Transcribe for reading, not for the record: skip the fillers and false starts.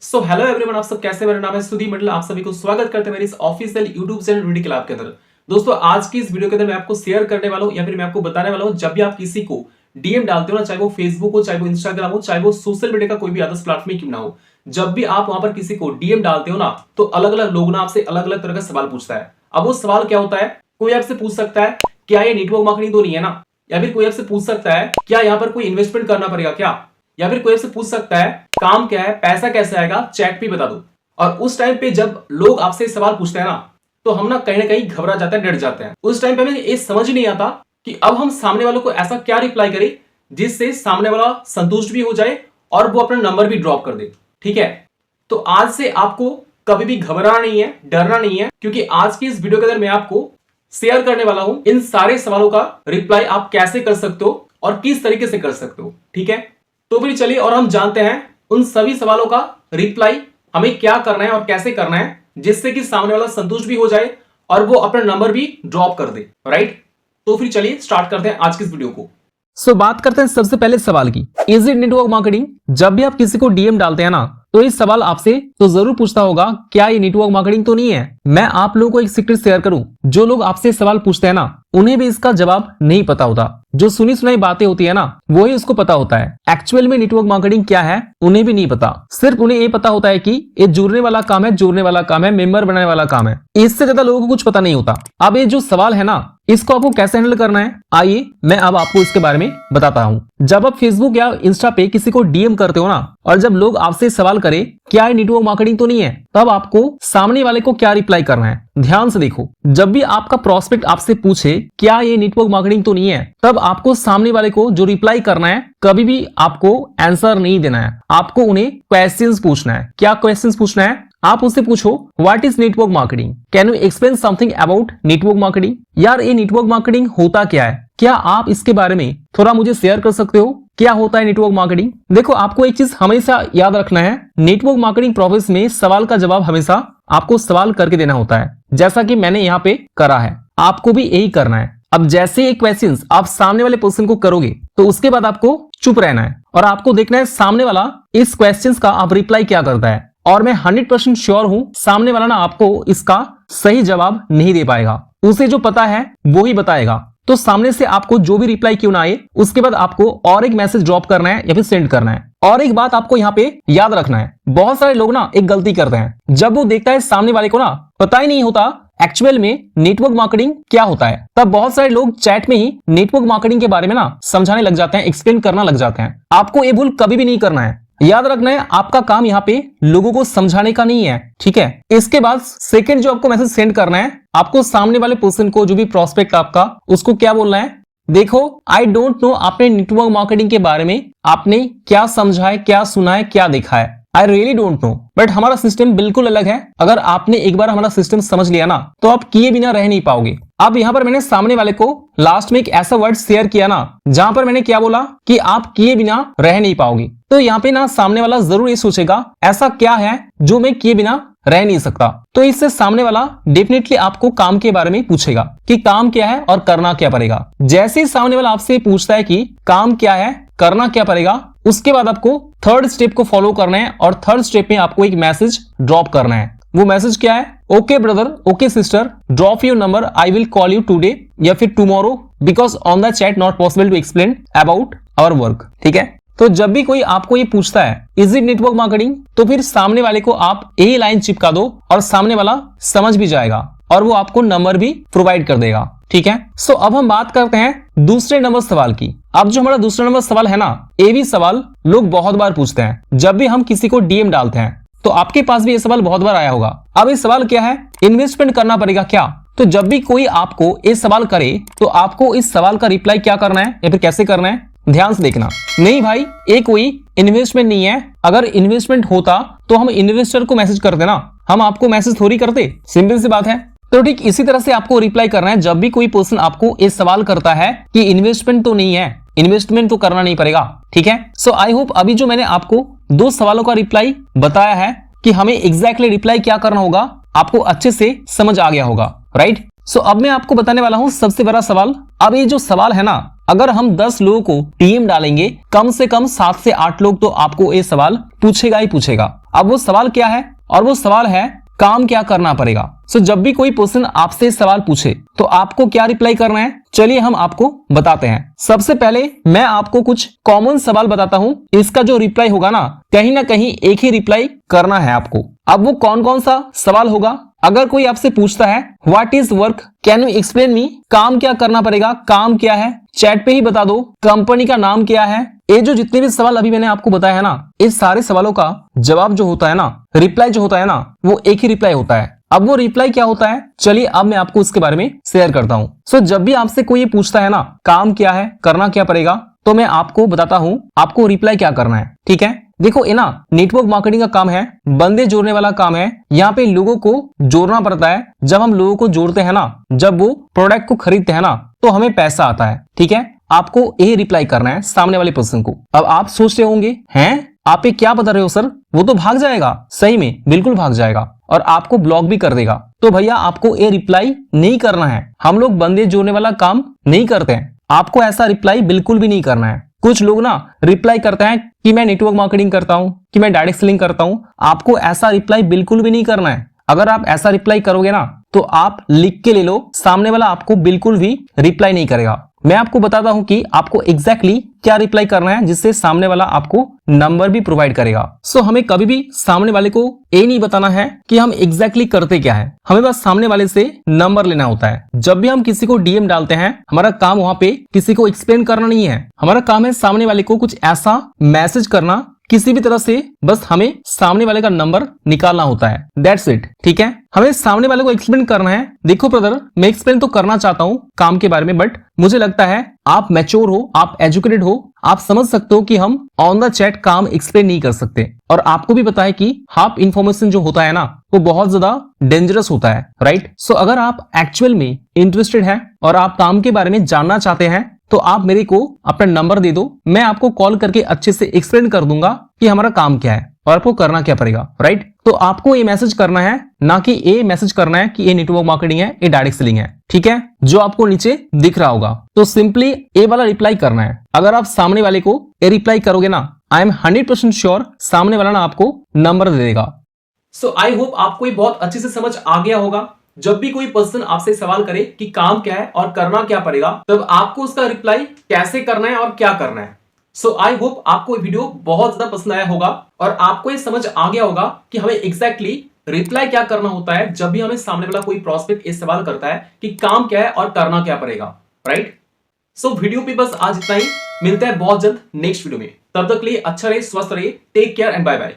So hello everyone, आप सब कैसे? मेरा नाम है सुदीप मंडल। आप सभी को स्वागत करते हैं मेरे इस official YouTube channel video club के अंदर। दोस्तों, आज की इस वीडियो के अंदर मैं आपको शेयर करने वाला हूं या फिर मैं आपको बताने वाला हूं, जब भी आप किसी को डीएम डालते हो ना, चाहे वो फेसबुक हो, चाहे वो इंस्टाग्राम हो, चाहे वो सोशल मीडिया का कोई भी अदर्स प्लेटफॉर्म क्यों ना हो, जब भी आप वहां पर किसी को डीएम डालते हो ना, तो अलग अलग लोग ना आपसे अलग अलग तरह का सवाल पूछता है। अब वो सवाल क्या होता है? कोई आपसे पूछ सकता है क्या ये नेटवर्क मार्केटिंग तो नहीं है ना, या फिर कोई आपसे पूछ सकता है क्या यहाँ पर कोई इन्वेस्टमेंट करना पड़ेगा क्या, या फिर कोई आपसे पूछ सकता है काम क्या है, पैसा कैसे आएगा, चैट पे बता दो। और उस टाइम पे जब लोग आपसे सवाल पूछते हैं ना, तो हम ना कहीं घबरा जाते हैं, डर जाते हैं। उस टाइम पे हमें ये समझ नहीं आता कि अब हम सामने वालों को ऐसा क्या रिप्लाई करें जिससे सामने वाला संतुष्ट भी हो जाए और वो अपना नंबर भी ड्रॉप कर दे। ठीक है, तो आज से आपको कभी भी घबराना नहीं है, डरना नहीं है, क्योंकि आज की इस वीडियो के अंदर मैं आपको शेयर करने वाला हूं इन सारे सवालों का रिप्लाई आप कैसे कर सकते हो और किस तरीके से कर सकते हो। ठीक है, तो फिर चलिए और हम जानते हैं उन सभी सवालों का रिप्लाई हमें क्या करना है और कैसे करना है, जिससे कि सामने वाला संतुष्ट भी हो जाए और वो अपना नंबर भी ड्रॉप कर दे। राइट, तो फिर चलिए स्टार्ट करते हैं आज की इस वीडियो को। बात करते हैं सबसे पहले सवाल की, इज इट नेटवर्क मार्केटिंग। जब भी आप किसी को डीएम डालते हैं ना, तो इस सवाल आपसे तो जरूर पूछता होगा क्या ये नेटवर्क मार्केटिंग तो नहीं है। मैं आप लोगों को एक सीक्रेट शेयर करूं, जो लोग आपसे सवाल पूछते हैं ना, उन्हें भी इसका जवाब नहीं पता होता। जो सुनी सुनाई बातें होती है ना, वही उसको पता होता है। एक्चुअल में नेटवर्क मार्केटिंग क्या है उन्हें भी नहीं पता। सिर्फ उन्हें ये पता होता है कि ये जुड़ने वाला काम है, जोड़ने वाला काम है, मेंबर बनाने वाला काम है। इससे ज्यादा लोगों को कुछ पता नहीं होता। अब ये जो सवाल है ना, इसको आपको कैसे हैंडल करना है, आइए मैं अब आपको इसके बारे में बताता हूं। जब आप फेसबुक या इंस्टा पे किसी को डीएम करते हो ना, और जब लोग आपसे सवाल करें क्या ये नेटवर्क मार्केटिंग तो नहीं है, तब आपको सामने वाले को क्या रिप्लाई करना है, ध्यान से देखो। जब भी आपका प्रोस्पेक्ट आपसे पूछे क्या ये नेटवर्क मार्केटिंग तो नहीं है, तब आपको सामने वाले को जो रिप्लाई करना है, कभी भी आपको आंसर नहीं देना है। आपको उन्हें क्वेश्चंस पूछना है। क्या क्वेश्चंस पूछना है? आप उससे पूछो what is network marketing, can you explain something about network marketing. यार, ये नेटवर्क मार्केटिंग होता क्या है, क्या आप इसके बारे में थोड़ा मुझे शेयर कर सकते हो, क्या होता है नेटवर्क मार्केटिंग। देखो, आपको एक चीज हमेशा याद रखना है, नेटवर्क मार्केटिंग प्रोसेस में सवाल का जवाब हमेशा आपको सवाल करके देना होता है, जैसा कि मैंने यहाँ पे करा है। आपको भी यही करना है। अब जैसे एक क्वेश्चन आप सामने वाले पर्सन को करोगे, तो उसके बाद आपको चुप रहना है और आपको देखना है सामने वाला इस क्वेश्चन का आप रिप्लाई क्या करता है। और मैं 100% श्योर हूं सामने वाला ना आपको इसका सही जवाब नहीं दे पाएगा। उसे जो पता है वो ही बताएगा। तो सामने से आपको जो भी रिप्लाई क्यों ना आए, उसके बाद आपको और एक मैसेज ड्रॉप करना है या फिर सेंड करना है। और एक बात आपको यहाँ पे याद रखना है, बहुत सारे लोग ना एक गलती करते हैं। जब वो देखता है सामने वाले को ना पता ही नहीं होता एक्चुअल में नेटवर्क मार्केटिंग क्या होता है, तब बहुत सारे लोग चैट में ही नेटवर्क मार्केटिंग के बारे में ना समझाने लग जाते हैं, एक्सप्लेन करना लग जाते हैं। आपको ये भूल कभी भी नहीं करना है। याद रखना है, आपका काम यहाँ पे लोगों को समझाने का नहीं है। ठीक है, इसके बाद सेकंड जो आपको मैसेज सेंड करना है, आपको सामने वाले पर्सन को, जो भी प्रोस्पेक्ट आपका, उसको क्या बोलना है, देखो आई डोंट नो आपने नेटवर्क मार्केटिंग के बारे में आपने क्या समझा है, क्या सुना है, क्या देखा है। I really don't know, but हमारा सिस्टम बिल्कुल अलग है। अगर आपने एक बार हमारा सिस्टम समझ लिया ना, तो आप किए बिना रह नहीं पाओगे। अब यहाँ पर मैंने सामने वाले को लास्ट में एक ऐसा वर्ड शेयर किया ना, जहां पर मैंने क्या बोला कि आप किए बिना रह नहीं पाओगे। तो यहाँ पे ना सामने वाला जरूर ये सोचेगा ऐसा क्या है जो मैं किए बिना रह नहीं सकता। तो इससे सामने वाला डेफिनेटली आपको काम के बारे में पूछेगा कि काम क्या है और करना क्या पड़ेगा। जैसे ही सामने वाला आपसे पूछता है कि काम क्या है, करना क्या पड़ेगा, उसके बाद आपको थर्ड स्टेप को फॉलो करना है और थर्ड स्टेप में आपको एक मैसेज ड्रॉप करना है। वो मैसेज क्या है? Okay brother, okay sister, drop your number, I will call you today या फिर tomorrow, because on the chat not possible to explain about our work. ठीक है, तो जब भी कोई आपको ये पूछता है इज इट नेटवर्क मार्केटिंग, तो फिर सामने वाले को आप यही लाइन चिपका दो और सामने वाला समझ भी जाएगा और वो आपको नंबर भी प्रोवाइड कर देगा। ठीक है, सो अब हम बात करते हैं दूसरे नंबर सवाल की। अब जो हमारा दूसरा नंबर सवाल है ना, ये भी सवाल लोग बहुत बार पूछते हैं जब भी हम किसी को डीएम डालते हैं। तो आपके पास भी ये सवाल बहुत बार आया होगा। अब ये सवाल क्या है? इन्वेस्टमेंट करना पड़ेगा क्या। तो जब भी कोई आपको ये सवाल करे, तो आपको इस सवाल का रिप्लाई क्या करना है या फिर कैसे करना है, ध्यान से देखना। नहीं भाई, ये कोई इन्वेस्टमेंट नहीं है। अगर इन्वेस्टमेंट होता तो हम इन्वेस्टर को मैसेज करते ना, हम आपको मैसेज थोड़ी करते। सिंपल सी बात है। तो ठीक इसी तरह से आपको रिप्लाई करना है जब भी कोई पर्सन आपको ये सवाल करता है कि इन्वेस्टमेंट तो नहीं है, इन्वेस्टमेंट तो करना नहीं पड़ेगा। ठीक है, सो आई होप अभी जो मैंने आपको दो सवालों का रिप्लाई बताया है कि हमें एग्जैक्टली रिप्लाई क्या करना होगा, आपको अच्छे से समझ आ गया होगा। राइट, सो अब मैं आपको बताने वाला हूं सबसे बड़ा सवाल। अब ये जो सवाल है ना, अगर हम 10 लोगों को डीएम डालेंगे, कम से कम 7 से 8 लोग तो आपको ये सवाल पूछेगा ही पूछेगा। अब वो सवाल क्या है? और वो सवाल है काम क्या करना पड़ेगा। सो जब भी कोई पर्सन आपसे सवाल पूछे तो आपको क्या रिप्लाई करना है, चलिए हम आपको बताते हैं। सबसे पहले मैं आपको कुछ कॉमन सवाल बताता हूं, इसका जो रिप्लाई होगा ना कहीं एक ही रिप्लाई करना है आपको। अब वो कौन कौन सा सवाल होगा? अगर कोई आपसे पूछता है what is work, can you explain me, काम क्या करना पड़ेगा, काम क्या है, चैट पे ही बता दो, कंपनी का नाम क्या है। ये जो जितने भी सवाल अभी मैंने आपको बताया है ना, इस सारे सवालों का जवाब जो होता है ना, रिप्लाई जो होता है ना, वो एक ही रिप्लाई होता है। अब वो रिप्लाई क्या होता है, चलिए अब मैं आपको उसके बारे में शेयर करता हूँ। सो जब भी आपसे कोई ये पूछता है ना काम क्या है, करना क्या पड़ेगा, तो मैं आपको बताता हूँ आपको रिप्लाई क्या करना है। ठीक है, देखो ये ना नेटवर्क मार्केटिंग का काम है, बंदे जोड़ने वाला काम है। यहाँ पे लोगों को जोड़ना पड़ता है। जब हम लोगों को जोड़ते हैं ना, जब वो प्रोडक्ट को खरीदते हैं ना, तो हमें पैसा आता है। ठीक है, आपको ये रिप्लाई करना है सामने वाले पर्सन को। अब आप सोच रहे होंगे हैं आप ये क्या बता रहे हो सर, वो तो भाग जाएगा। सही में बिल्कुल भाग जाएगा और आपको ब्लॉक भी कर देगा। तो भैया आपको ये रिप्लाई नहीं करना है। हम लोग बंदे जोड़ने वाला काम नहीं करते हैं, आपको ऐसा रिप्लाई बिल्कुल भी नहीं करना है। कुछ लोग ना रिप्लाई करते हैं कि मैं नेटवर्क मार्केटिंग करता हूं, कि मैं डायरेक्ट सेलिंग करता हूं। आपको ऐसा रिप्लाई बिल्कुल भी नहीं करना है। अगर आप ऐसा रिप्लाई करोगे ना, तो आप लिख के ले लो, सामने वाला आपको बिल्कुल भी रिप्लाई नहीं करेगा। मैं आपको बताता हूं कि आपको एग्जैक्टली क्या रिप्लाई करना है, जिससे सामने वाला आपको नंबर भी प्रोवाइड करेगा। सो हमें कभी भी सामने वाले को ये नहीं बताना है कि हम एग्जैक्टली करते क्या है, हमें बस सामने वाले से नंबर लेना होता है। जब भी हम किसी को डीएम डालते हैं, हमारा काम वहां पे किसी को एक्सप्लेन करना नहीं है। हमारा काम है सामने वाले को कुछ ऐसा मैसेज करना, किसी भी तरह से बस हमें सामने वाले का नंबर निकालना होता है। That's it. ठीक है, हमें सामने वाले को एक्सप्लेन करना है। देखो ब्रदर, मैं एक्सप्लेन तो करना चाहता हूँ काम के बारे में, बट मुझे लगता है आप मैच्योर हो, आप एजुकेटेड हो, आप समझ सकते हो कि हम ऑन द चैट काम एक्सप्लेन नहीं कर सकते। और आपको भी पता है कि हाफ इंफॉर्मेशन जो होता है ना, वो बहुत ज्यादा डेंजरस होता है, राइट। सो अगर आप एक्चुअल में इंटरेस्टेड हैं और आप काम के बारे में जानना चाहते हैं, तो आप मेरे को अपना नंबर दे दो, मैं आपको कॉल करके अच्छे से एक्सप्लेन कर दूंगा कि हमारा काम क्या है और आपको करना क्या पड़ेगा, राइट। तो आपको ये मैसेज करना है, ना कि ये मैसेज करना है कि ये नेटवर्क मार्केटिंग है, ये डायरेक्ट सेलिंग है। ठीक है, जो आपको नीचे दिख रहा होगा, तो सिंपली ये वाला रिप्लाई करना है। अगर आप सामने वाले को ये रिप्लाई करोगे ना, आई एम 100% श्योर सामने वाला ना आपको नंबर दे देगा। सो आई होप आपको ये बहुत अच्छे से समझ आ गया होगा। जब भी कोई पर्सन आपसे सवाल करे कि काम क्या है और करना क्या पड़ेगा, तब आपको उसका रिप्लाई कैसे करना है और क्या करना है। सो आई होप आपको ये वीडियो बहुत ज्यादा पसंद आया होगा और आपको ये समझ आ गया होगा कि हमें एग्जैक्टली रिप्लाई क्या करना होता है जब भी हमें सामने वाला कोई प्रोस्पेक्ट ये सवाल करता है कि काम क्या है और करना क्या पड़ेगा, राइट। सो वीडियो पे बस आज इतना ही। मिलते हैं बहुत जल्द नेक्स्ट वीडियो में। तब तक के लिए अच्छा रहे, स्वस्थ रहिए, take care and bye bye.